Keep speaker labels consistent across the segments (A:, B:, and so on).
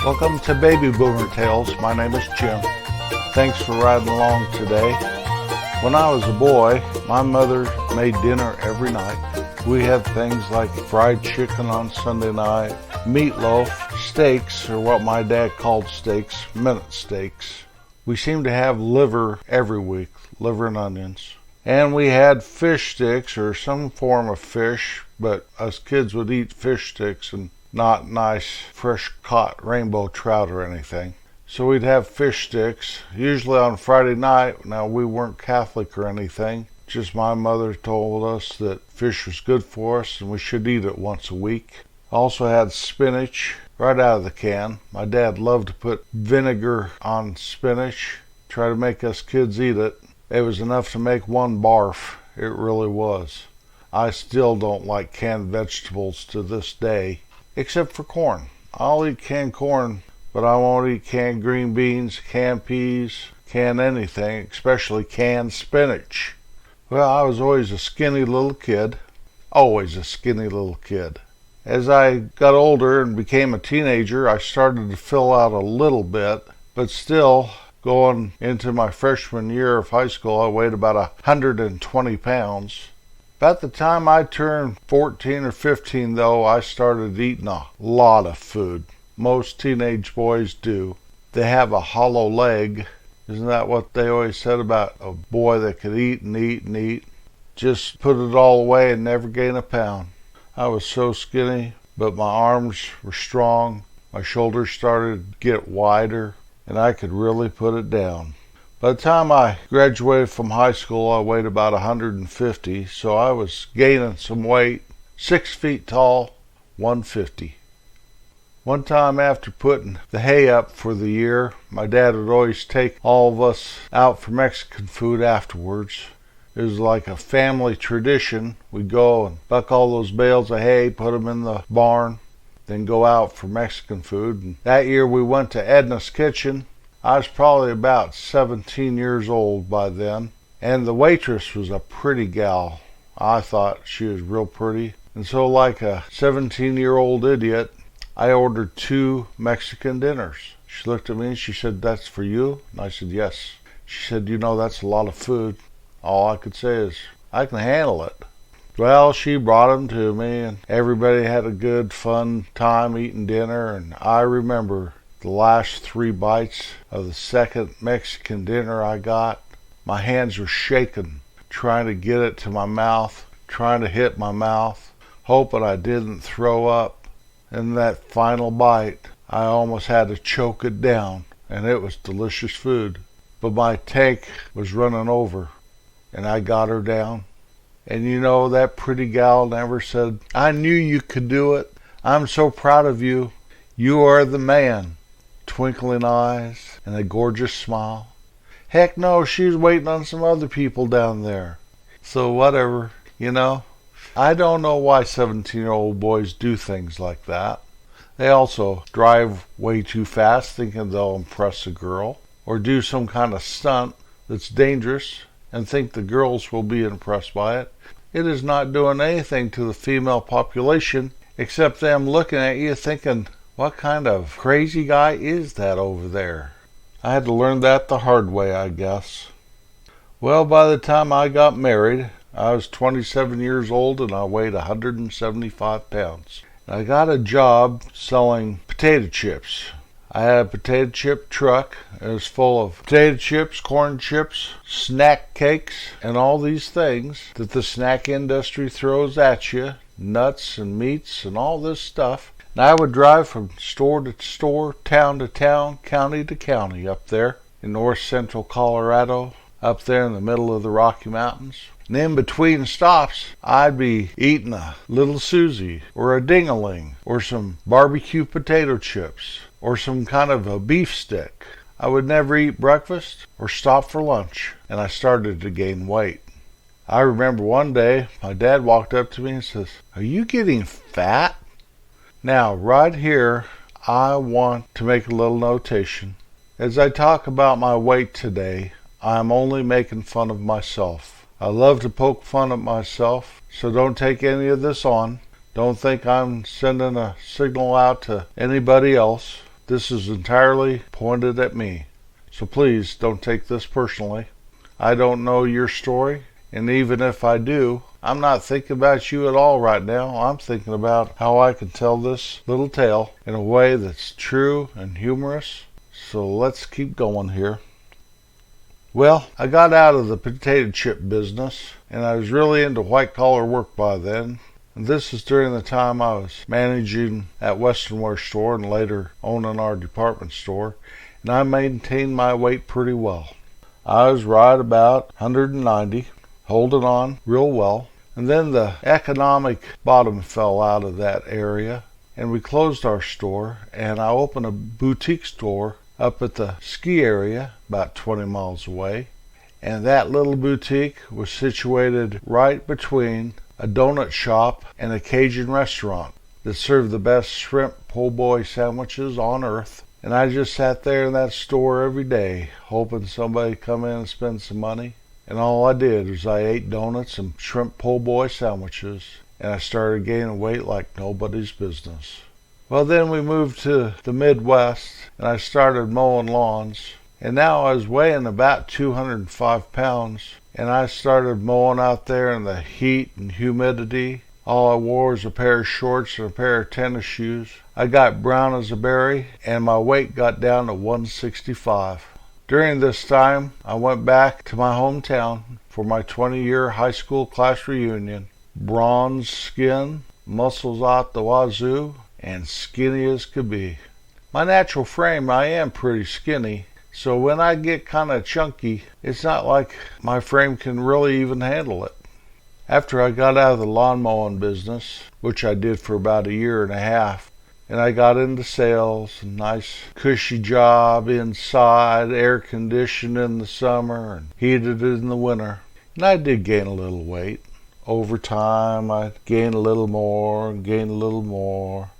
A: Welcome to Baby Boomer Tales. My name is Jim. Thanks for riding along today. When I was a boy, my mother made dinner every night. We had things like fried chicken on Sunday night, meatloaf, steaks, or what my dad called steaks, minute steaks. We seemed to have liver every week, liver and onions. And we had fish sticks or some form of fish, but us kids would eat fish sticks and not nice fresh caught rainbow trout or anything. So we'd have fish sticks, usually on Friday night. Now we weren't Catholic or anything, just my mother told us that fish was good for us and we should eat it once a week. Also had spinach right out of the can. My dad loved to put vinegar on spinach, try to make us kids eat it. It was enough to make one barf, it really was. I still don't like canned vegetables to this day. Except for corn. I'll eat canned corn, but I won't eat canned green beans, canned peas, canned anything, especially canned spinach. Well, I was always a skinny little kid. Always a skinny little kid. As I got older and became a teenager, I started to fill out a little bit, but still, going into my freshman year of high school, I weighed about 120 pounds. About the time I turned 14 or 15, though, I started eating a lot of food. Most teenage boys do. They have a hollow leg. Isn't that what they always said about a boy that could eat and eat and eat? Just put it all away and never gain a pound. I was so skinny, but my arms were strong. My shoulders started to get wider, and I could really put it down. By the time I graduated from high school, I weighed about 150, so I was gaining some weight. 6 feet tall, 150. One time after putting the hay up for the year, my dad would always take all of us out for Mexican food afterwards. It was like a family tradition. We'd go and buck all those bales of hay, put them in the barn, then go out for Mexican food. And that year we went to Edna's Kitchen. I was probably about 17 years old by then, and the waitress was a pretty gal. I thought she was real pretty, and so like a 17-year-old idiot, I ordered 2 Mexican dinners. She looked at me and she said, "That's for you?" And I said, "Yes." She said, "You know, that's a lot of food." All I could say is, "I can handle it." Well, she brought them to me, and everybody had a good, fun time eating dinner, and I remember the last 3 bites of the second Mexican dinner I got, my hands were shaking, trying to get it to my mouth, trying to hit my mouth, hoping I didn't throw up. In that final bite, I almost had to choke it down, and it was delicious food. But my tank was running over, and I got her down. And you know, that pretty gal never said, "I knew you could do it. I'm so proud of you. You are the man." Twinkling eyes and a gorgeous smile. Heck no, she was waiting on some other people down there. So whatever, you know. I don't know why 17-year-old boys do things like that. They also drive way too fast thinking they'll impress a girl, or do some kind of stunt that's dangerous and think the girls will be impressed by it. It is not doing anything to the female population except them looking at you thinking, "What kind of crazy guy is that over there?" I had to learn that the hard way, I guess. Well, by the time I got married, I was 27 years old and I weighed 175 pounds. I got a job selling potato chips. I had a potato chip truck. It was full of potato chips, corn chips, snack cakes, and all these things that the snack industry throws at you, nuts and meats and all this stuff. And I would drive from store to store, town to town, county to county up there in north central Colorado, up there in the middle of the Rocky Mountains. And in between stops, I'd be eating a Little Susie or a Ding-a-ling or some barbecue potato chips or some kind of a beef stick. I would never eat breakfast or stop for lunch, and I started to gain weight. I remember one day my dad walked up to me and says, "Are you getting fat?" Now, right here, I want to make a little notation. As I talk about my weight today, I'm only making fun of myself. I love to poke fun at myself, so don't take any of this on. Don't think I'm sending a signal out to anybody else. This is entirely pointed at me. So please don't take this personally. I don't know your story, and even if I do, I'm not thinking about you at all right now. I'm thinking about how I can tell this little tale in a way that's true and humorous. So let's keep going here. Well, I got out of the potato chip business, and I was really into white-collar work by then. And this is during the time I was managing at Western Wear Store and later owning our department store, and I maintained my weight pretty well. I was right about 190, holding on real well. And then the economic bottom fell out of that area, and we closed our store, and I opened a boutique store up at the ski area about 20 miles away. And that little boutique was situated right between a donut shop and a Cajun restaurant that served the best shrimp po' boy sandwiches on earth. And I just sat there in that store every day, hoping somebody'd come in and spend some money. And all I did was I ate donuts and shrimp po' boy sandwiches, and I started gaining weight like nobody's business. Well, then we moved to the Midwest, and I started mowing lawns. And now I was weighing about 205 pounds, and I started mowing out there in the heat and humidity. All I wore was a pair of shorts and a pair of tennis shoes. I got brown as a berry, and my weight got down to 165. During this time, I went back to my hometown for my 20-year high school class reunion. Bronze skin, muscles out the wazoo, and skinny as could be. My natural frame, I am pretty skinny, so when I get kind of chunky, it's not like my frame can really even handle it. After I got out of the lawn mowing business, which I did for about a year and a half, and I got into sales, a nice cushy job inside, air conditioned in the summer and heated in the winter. And I did gain a little weight. Over time, I'd gain a little more and gain a little more.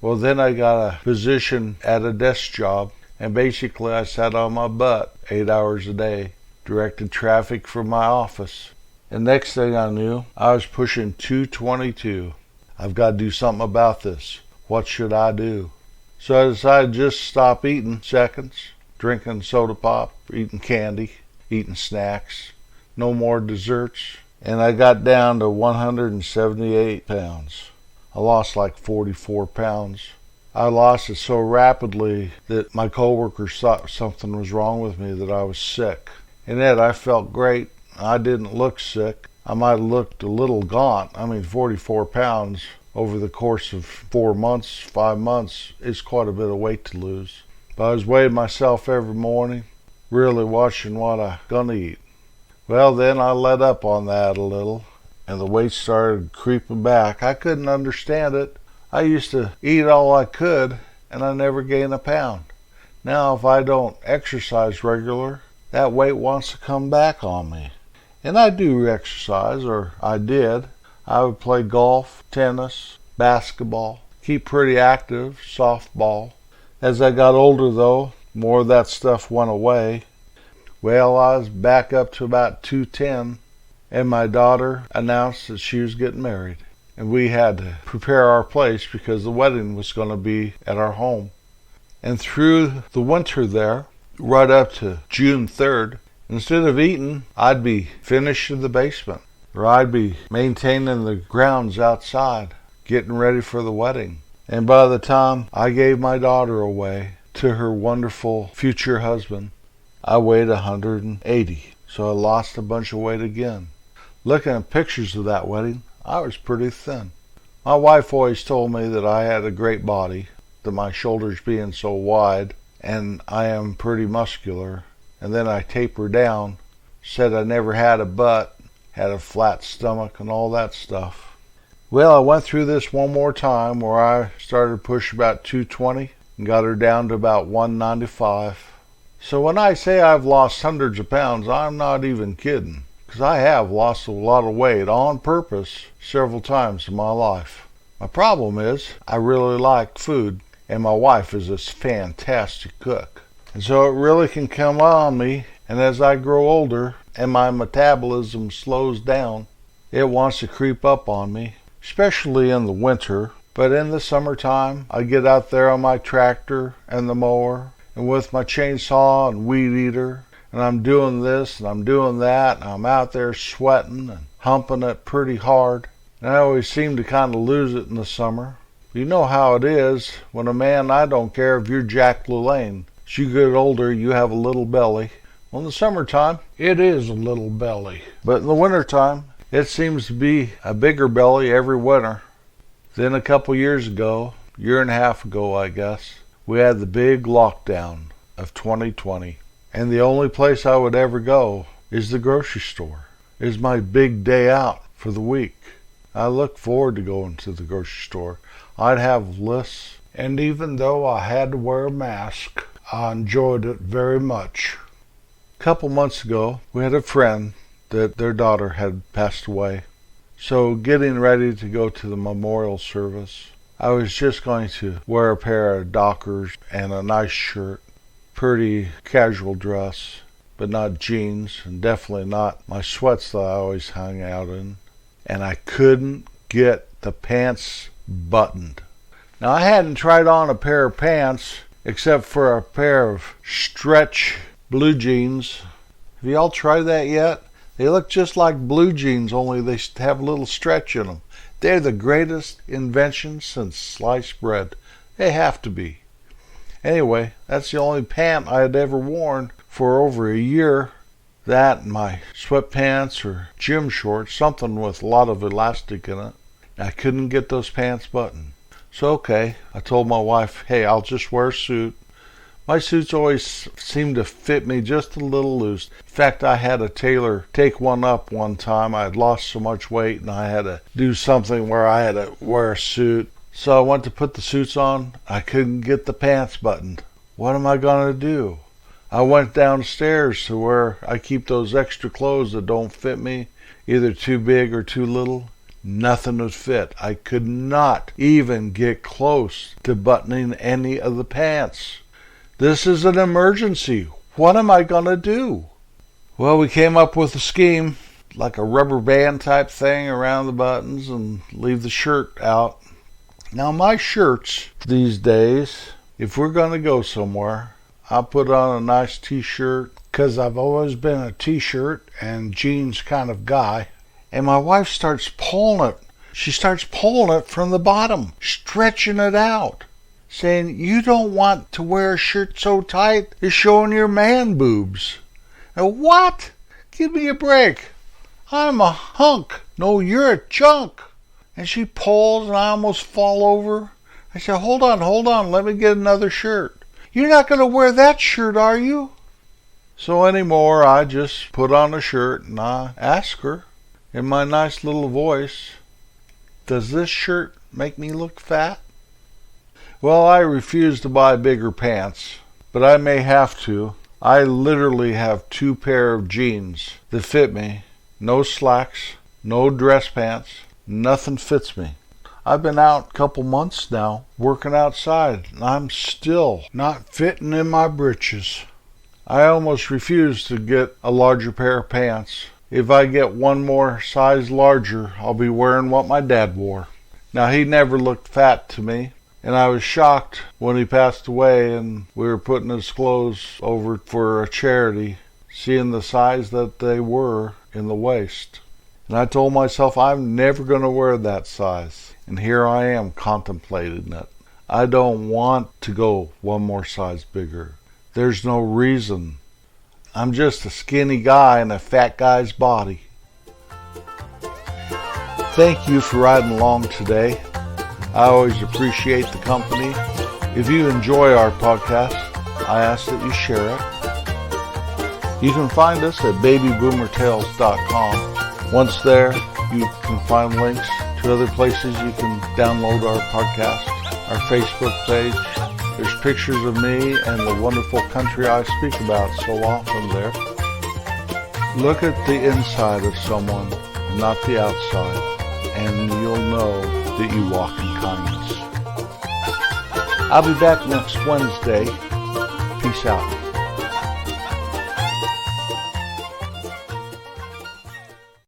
A: Well, then I got a position at a desk job, and basically I sat on my butt 8 hours a day, directed traffic from my office. And next thing I knew, I was pushing 222. I've got to do something about this. What should I do? So I decided to just stop eating seconds, drinking soda pop, eating candy, eating snacks, no more desserts. And I got down to 178 pounds. I lost like 44 pounds. I lost it so rapidly that my coworkers thought something was wrong with me, that I was sick. And yet I felt great. I didn't look sick. I might have looked a little gaunt. 44 pounds over the course of 4 months, 5 months, is quite a bit of weight to lose. But I was weighing myself every morning, really watching what I'm gonna eat. Well, then I let up on that a little, and the weight started creeping back. I couldn't understand it. I used to eat all I could, and I never gained a pound. Now, if I don't exercise regular, that weight wants to come back on me. And I do exercise, or I did. I would play golf, tennis, basketball, keep pretty active, softball. As I got older, though, more of that stuff went away. Well, I was back up to about 210, and my daughter announced that she was getting married. And we had to prepare our place because the wedding was going to be at our home. And through the winter there, right up to June 3rd, instead of eating, I'd be finishing the basement. Or I'd be maintaining the grounds outside, getting ready for the wedding. And by the time I gave my daughter away to her wonderful future husband, I weighed 180. So I lost a bunch of weight again. Looking at pictures of that wedding, I was pretty thin. My wife always told me that I had a great body, that my shoulders being so wide, and I am pretty muscular. And then I tapered down, said I never had a butt, had a flat stomach and all that stuff. Well, I went through this one more time where I started to push about 220 and got her down to about 195. So when I say I've lost hundreds of pounds, I'm not even kidding, because I have lost a lot of weight on purpose several times in my life. My problem is I really like food, and my wife is a fantastic cook. And so it really can come on me, and as I grow older and my metabolism slows down, it wants to creep up on me, especially in the winter. But in the summertime, I get out there on my tractor and the mower and with my chainsaw and weed eater, and I'm doing this and I'm doing that, and I'm out there sweating and humping it pretty hard. And I always seem to kind of lose it in the summer. You know how it is when a man, I don't care if you're Jack LaLanne, as you get older, you have a little belly. Well, in the summertime, it is a little belly. But in the wintertime, it seems to be a bigger belly every winter. Then a couple years ago, year and a half ago, I guess, we had the big lockdown of 2020. And the only place I would ever go is the grocery store. It's my big day out for the week. I look forward to going to the grocery store. I'd have lists, and even though I had to wear a mask, I enjoyed it very much. A couple months ago, we had a friend that their daughter had passed away. So getting ready to go to the memorial service, I was just going to wear a pair of Dockers and a nice shirt, pretty casual dress, but not jeans, and definitely not my sweats that I always hang out in. And I couldn't get the pants buttoned. Now, I hadn't tried on a pair of pants except for a pair of stretch blue jeans. Have y'all tried that yet? They look just like blue jeans, only they have a little stretch in them. They're the greatest invention since sliced bread. They have to be. Anyway, that's the only pant I had ever worn for over a year. That and my sweatpants or gym shorts, something with a lot of elastic in it. I couldn't get those pants buttoned. So okay, I told my wife, hey, I'll just wear a suit. My suits always seem to fit me just a little loose. In fact, I had a tailor take one up one time. I had lost so much weight and I had to do something where I had to wear a suit. So I went to put the suits on. I couldn't get the pants buttoned. What am I going to do? I went downstairs to where I keep those extra clothes that don't fit me, either too big or too little. Nothing would fit. I could not even get close to buttoning any of the pants. This is an emergency. What am I going to do? Well, we came up with a scheme, like a rubber band type thing around the buttons and leave the shirt out. Now, my shirts these days, if we're going to go somewhere, I'll put on a nice t-shirt because I've always been a t-shirt and jeans kind of guy. And my wife starts pulling it. She starts pulling it from the bottom, stretching it out, saying, you don't want to wear a shirt so tight it's showing your man boobs. Now, what? Give me a break. I'm a hunk. No, you're a chunk. And she pulls and I almost fall over. I said, hold on, let me get another shirt. You're not going to wear that shirt, are you? So anymore, I just put on a shirt and I ask her in my nice little voice, does this shirt make me look fat? Well, I refuse to buy bigger pants, but I may have to. I literally have 2 pair of jeans that fit me. No slacks, no dress pants, nothing fits me. I've been out a couple months now working outside, and I'm still not fitting in my britches. I almost refuse to get a larger pair of pants. If I get one more size larger, I'll be wearing what my dad wore. Now, he never looked fat to me, and I was shocked when he passed away and we were putting his clothes over for a charity, seeing the size that they were in the waist. And I told myself I'm never going to wear that size. And here I am contemplating it. I don't want to go one more size bigger. There's no reason. I'm just a skinny guy in a fat guy's body. Thank you for riding along today. I always appreciate the company. If you enjoy our podcast, I ask that you share it. You can find us at babyboomertales.com. Once there, you can find links to other places you can download our podcast, our Facebook page. There's pictures of me and the wonderful country I speak about so often there. Look at the inside of someone, not the outside, and you'll know that you walk in kindness. I'll be back next Wednesday. Peace out.